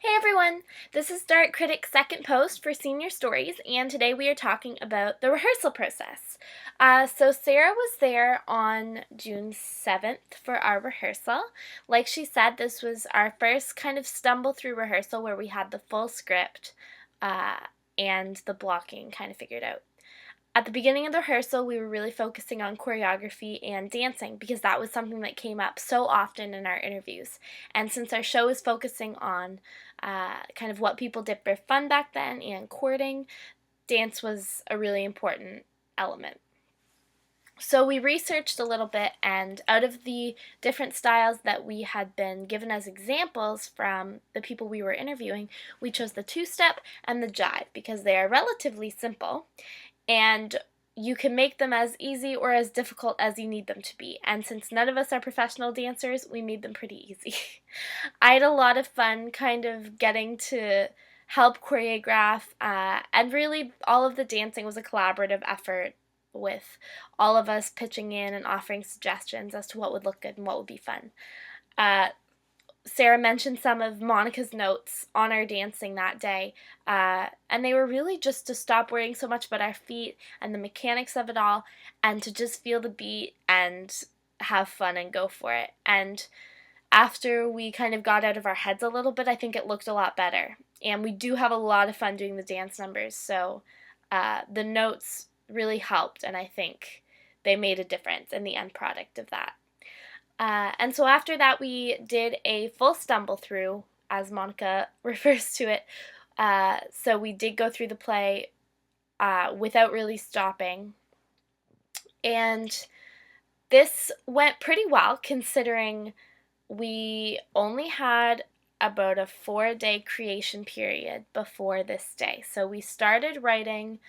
Hey everyone, this is Dart Critic's second post for Senior Stories, and today we are talking about the rehearsal process. So Sarah was there on June 7th for our rehearsal. Like she said, this was our first kind of stumble through rehearsal where we had the full script uh, and the blocking kind of figured out. At the beginning of the rehearsal, we were really focusing on choreography and dancing because that was something that came up so often in our interviews. And since our show is focusing on kind of what people did for fun back then and courting, dance was a really important element. So we researched a little bit, and out of the different styles that we had been given as examples from the people we were interviewing, we chose the two-step and the jive because they are relatively simple and you can make them as easy or as difficult as you need them to be. And since none of us are professional dancers, we made them pretty easy. I had a lot of fun kind of getting to help choreograph, and really all of the dancing was a collaborative effort with all of us pitching in and offering suggestions as to what would look good and what would be fun. Uh, Sarah mentioned some of Monica's notes on our dancing that day, and they were really just to stop worrying so much about our feet and the mechanics of it all, and to just feel the beat and have fun and go for it. And after we kind of got out of our heads a little bit, I think it looked a lot better. And we do have a lot of fun doing the dance numbers, so the notes really helped, and I think they made a difference in the end product of that. And so after that, we did a full stumble through, as Monica refers to it. So we did go through the play without really stopping. And this went pretty well considering we only had about a 4-day creation period before this day. So we started writing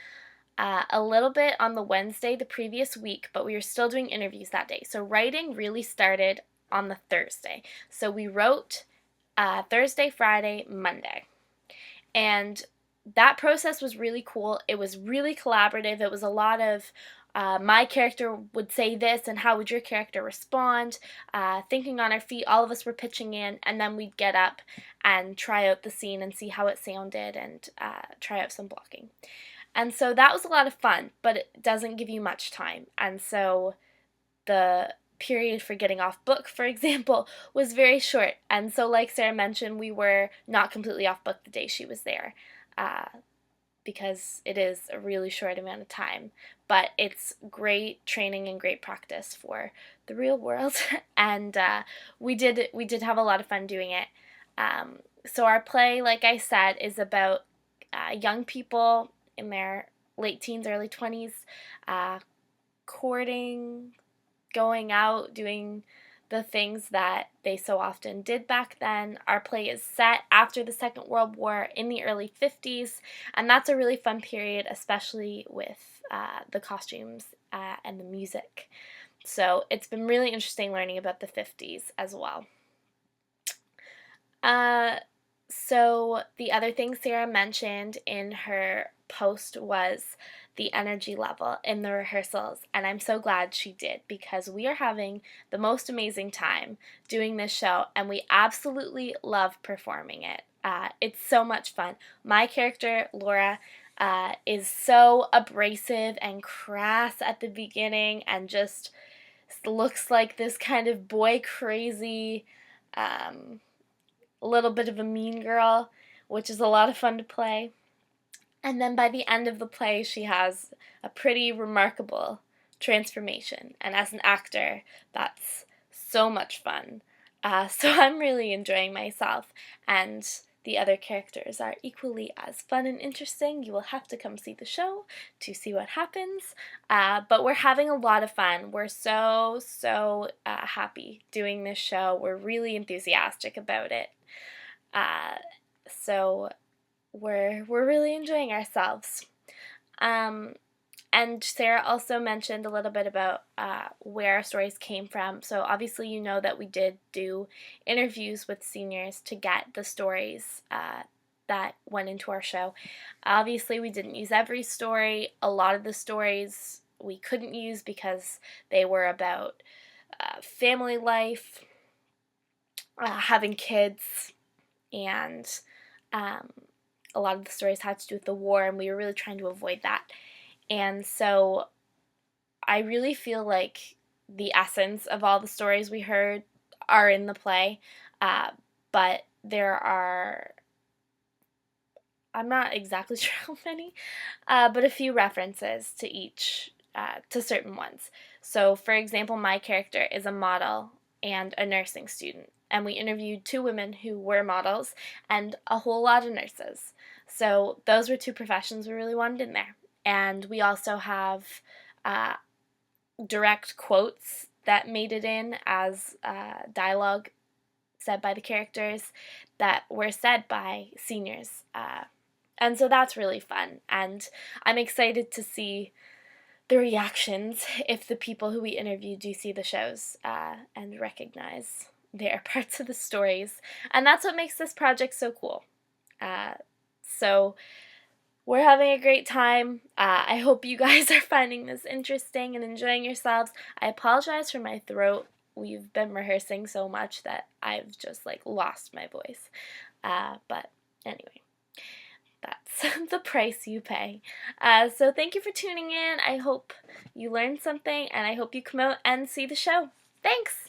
a little bit on the Wednesday the previous week, but we were still doing interviews that day. So writing really started on the Thursday. So we wrote Thursday, Friday, Monday. And that process was really cool. It was really collaborative. It was a lot of my character would say this and how would your character respond, thinking on our feet. All of us were pitching in, and then we'd get up and try out the scene and see how it sounded and try out some blocking. And so that was a lot of fun, but it doesn't give you much time. And so the period for getting off book, for example, was very short. And so like Sarah mentioned, we were not completely off book the day she was there, because it is a really short amount of time. But it's great training and great practice for the real world. And we did have a lot of fun doing it. So our play, like I said, is about young people in their late teens, early 20s, courting, going out, doing the things that they so often did back then. Our play is set after the Second World War in the early 50s, and that's a really fun period, especially with the costumes and the music. So it's been really interesting learning about the 50s as well. So the other thing Sarah mentioned in her post was the energy level in the rehearsals, and I'm so glad she did because we are having the most amazing time doing this show, and we absolutely love performing it. It's so much fun. My character, Laura, is so abrasive and crass at the beginning and just looks like this kind of boy crazy, a little bit of a mean girl, which is a lot of fun to play. And then by the end of the play, she has a pretty remarkable transformation. And as an actor, that's so much fun. So I'm really enjoying myself. And the other characters are equally as fun and interesting. You will have to come see the show to see what happens. But we're having a lot of fun. We're so happy doing this show. We're really enthusiastic about it. So we're really enjoying ourselves. And Sarah also mentioned a little bit about where our stories came from. So obviously you know that we did do interviews with seniors to get the stories that went into our show. Obviously we didn't use every story. A lot of the stories we couldn't use because they were about family life, having kids, and Um, a lot of the stories had to do with the war, and we were really trying to avoid that. And so I really feel like the essence of all the stories we heard are in the play, uh, but there are, I'm not exactly sure how many, but a few references to each, to certain ones. So, for example, my character is a model and a nursing student, and we interviewed two women who were models and a whole lot of nurses. So, those were two professions we really wanted in there. And we also have uh, direct quotes that made it in as dialogue said by the characters that were said by seniors. And so that's really fun. And I'm excited to see the reactions if the people who we interview do see the shows and recognize their parts of the stories. And that's what makes this project so cool. Uh, so we're having a great time. I hope you guys are finding this interesting and enjoying yourselves. I apologize for my throat. We've been rehearsing so much that I've just like lost my voice. But anyway, that's the price you pay. So thank you for tuning in. I hope you learned something, and I hope you come out and see the show. Thanks!